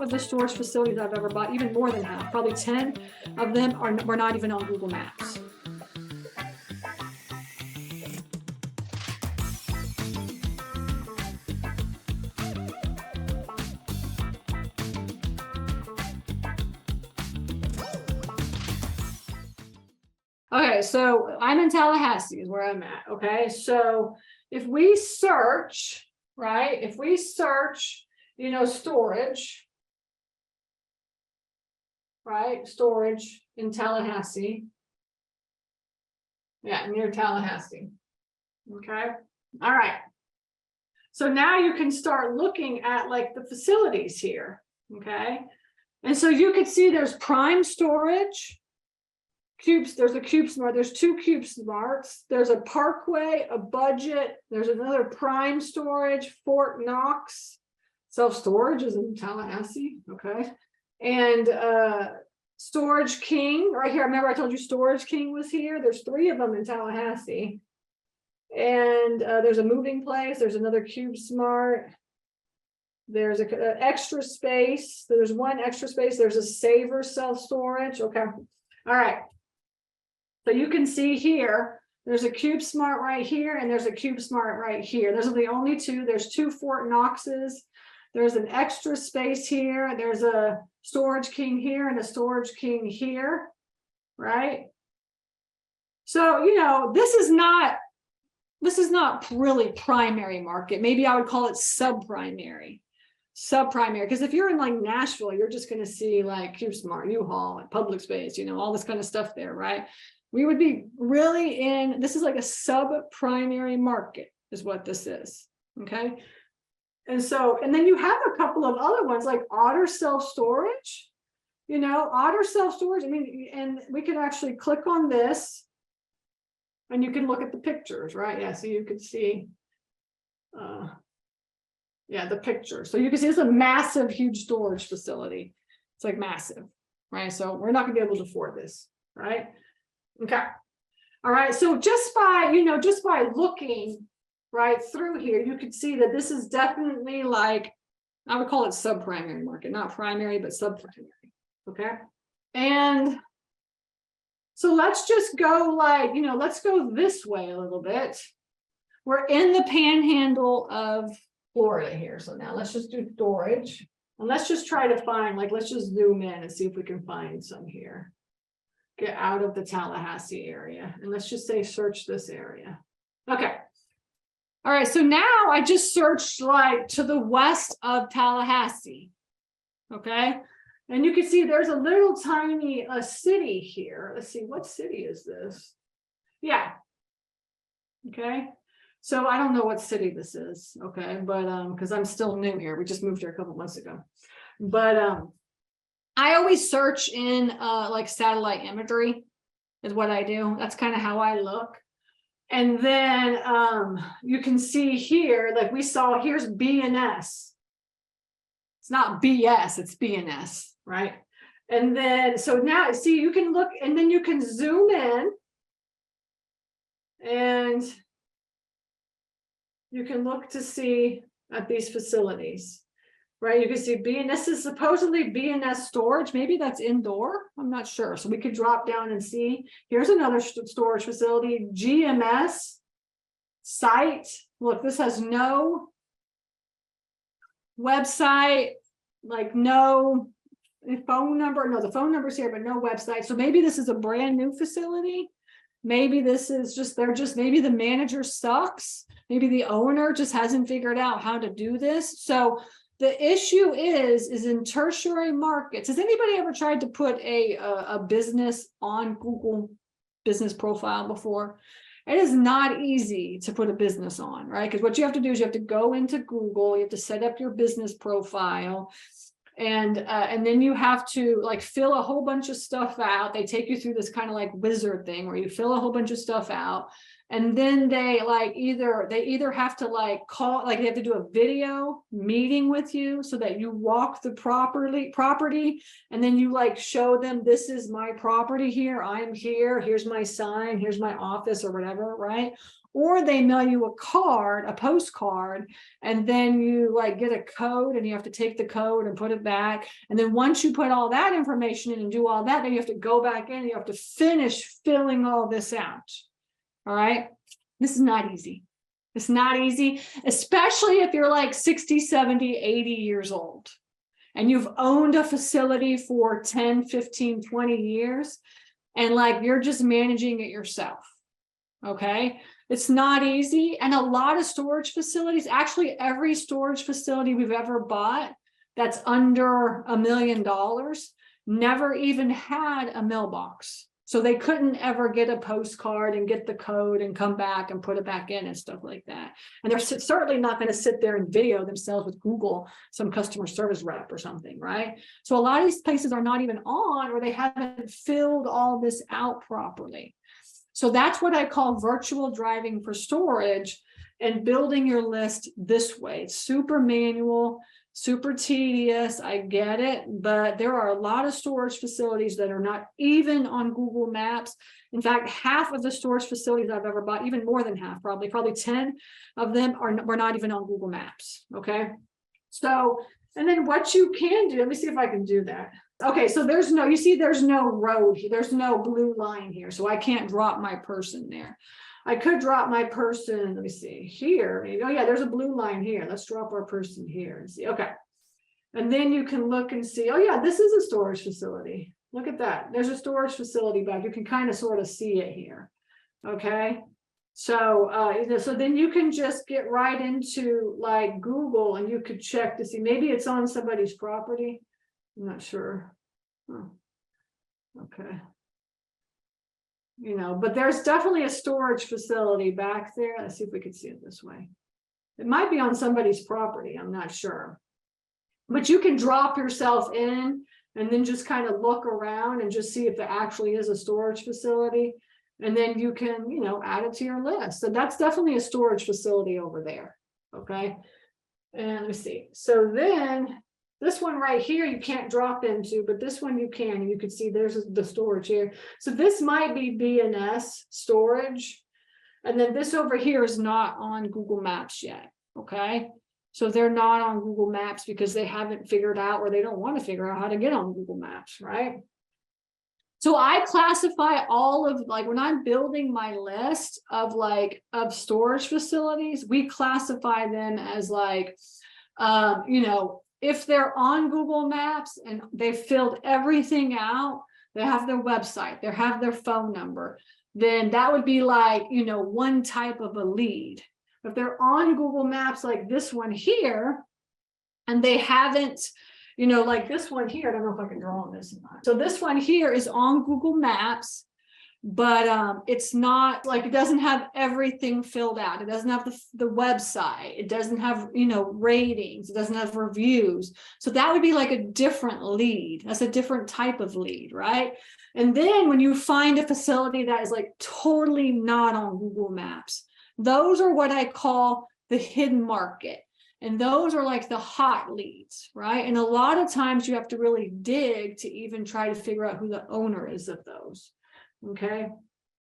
of the storage facilities I've ever bought, even more than half, probably 10 of them were not even on Google Maps. Okay, so I'm in Tallahassee is where I'm at. Okay, so if we search, right, if we search, storage, right, storage in Tallahassee. Yeah, near Tallahassee. Okay, all right. So now you can start looking at like the facilities here. Okay, and so you could see there's prime storage. Cubes, there's a CubeSmart, there's two CubeSmarts, there's a Parkway, a Budget, there's another Prime Storage, Fort Knox, self-storage is in Tallahassee, okay, and Storage King, right here, remember I told you Storage King was here, there's 3 of them in Tallahassee, and there's a Moving Place, there's another CubeSmart, there's an Extra Space, there's one Extra Space, there's a Saver self-storage, okay, all right. So you can see here, there's a CubeSmart right here, and there's a CubeSmart right here. Those are the only 2. There's 2 Fort Knoxes. There's an Extra Space here. There's a Storage King here and a Storage King here, right? So, this is not really primary market. Maybe I would call it subprimary, because if you're in like Nashville, you're just going to see like CubeSmart, U-Haul, Public Space, all this kind of stuff there, right? We would be really this is like a sub-primary market is what this is, okay? And then you have a couple of other ones like Otter Self-Storage, Otter Self-Storage, and we could actually click on this and you can look at the pictures, right? Yeah, so you could see, the picture. So you can see it's a massive, huge storage facility. It's like massive, right? So we're not gonna be able to afford this, right? Okay. All right. So just by looking right through here, you could see that this is definitely like, I would call it subprimary market, not primary, but subprimary. Okay. And so let's just go let's go this way a little bit. We're in the panhandle of Florida here. So now let's just do storage and let's just try to find, let's just zoom in and see if we can find some here. Get out of the Tallahassee area. And let's just say search this area. Okay. All right. So now I just searched to the west of Tallahassee. Okay. And you can see there's a little tiny city here. Let's see, what city is this? Yeah. Okay. So I don't know what city this is. Okay. But because I'm still new here. We just moved here a couple months ago. But I always search in satellite imagery is what I do. That's kind of how I look. And then you can see here, like we saw, here's BNS. It's not BS, it's BNS, right? And then, so now, see, you can look, and then you can zoom in, and you can look to see at these facilities. Right, you can see BNS is supposedly BNS storage. Maybe that's indoor. I'm not sure. So we could drop down and see. Here's another storage facility, GMS site. Look, this has no website, no phone number. No, the phone number's here, but no website. So maybe this is a brand new facility. Maybe this is maybe the manager sucks. Maybe the owner just hasn't figured out how to do this. So the issue is in tertiary markets. Has anybody ever tried to put a business on Google business profile before? It is not easy to put a business on, right? Because what you have to do is you have to go into Google, you have to set up your business profile, and then you have to fill a whole bunch of stuff out. They take you through this kind of wizard thing where you fill a whole bunch of stuff out. And then they either have to call, they have to do a video meeting with you so that you walk the property, and then you show them, this is my property here, I'm here, here's my sign, here's my office or whatever, right? or they mail you a card, a postcard, and then you like get a code and you have to take the code and put it back. And then once you put all that information in and do all that, then you have to go back in and you have to finish filling all this out. All right. This is not easy. It's not easy, especially if you're like 60, 70, 80 years old and you've owned a facility for 10, 15, 20 years and like you're just managing it yourself. Okay. It's not easy. And a lot of storage facilities, actually every storage facility we've ever bought that's under $1 million never even had a mailbox. So they couldn't ever get a postcard and get the code and come back and put it back in and stuff like that. And they're certainly not going to sit there and video themselves with Google, some customer service rep or something, right? So a lot of these places are not even on, or they haven't filled all this out properly. So that's what I call virtual driving for storage and building your list this way. It's super manual, super tedious. I get it, but there are a lot of storage facilities that are not even on Google Maps. In fact, half of the storage facilities I've ever bought, even more than half, probably 10 of them were not even on Google Maps. Okay. So, and then what you can do, let me see if I can do that. Okay, so there's no, you see, there's no road here. There's no blue line here. So I can't drop my person there. I could drop my person, let me see, here. Oh yeah, there's a blue line here. Let's drop our person here and see. Okay. And then you can look and see, oh yeah, this is a storage facility. Look at that. There's a storage facility back. You can kind of sort of see it here. Okay. So, so then you can just get right into like Google and you could check to see, maybe it's on somebody's property. I'm not sure. Oh, okay. You know, but there's definitely a storage facility back there. Let's see if we could see it this way. It might be on somebody's property. I'm not sure. But you can drop yourself in and then just kind of look around and just see if there actually is a storage facility. And then you can, you know, add it to your list. So that's definitely a storage facility over there. Okay. And let me see. So then this one right here, you can't drop into, but this one you can. You can see there's the storage here. So this might be B&S storage. And then this over here is not on Google Maps yet. Okay. So they're not on Google Maps because they haven't figured out, or they don't want to figure out how to get on Google Maps, right? So I classify all of, like, when I'm building my list of of storage facilities, we classify them as like, you know, if they're on Google Maps and they filled everything out, they have their website, they have their phone number, then that would be like, you know, one type of a lead. If they're on Google Maps like this one here, and they haven't, you know, like this one here, I don't know if I can draw on this. So this one here is on Google Maps, but it's not like, it doesn't have everything filled out. It doesn't have the website. It doesn't have, you know, ratings. It doesn't have reviews. So that would be like a different lead. That's a different type of lead, right? And then when you find a facility that is like totally not on Google Maps, those are what I call the hidden market. And those are like the hot leads, right? And a lot of times you have to really dig to even try to figure out who the owner is of those. Okay.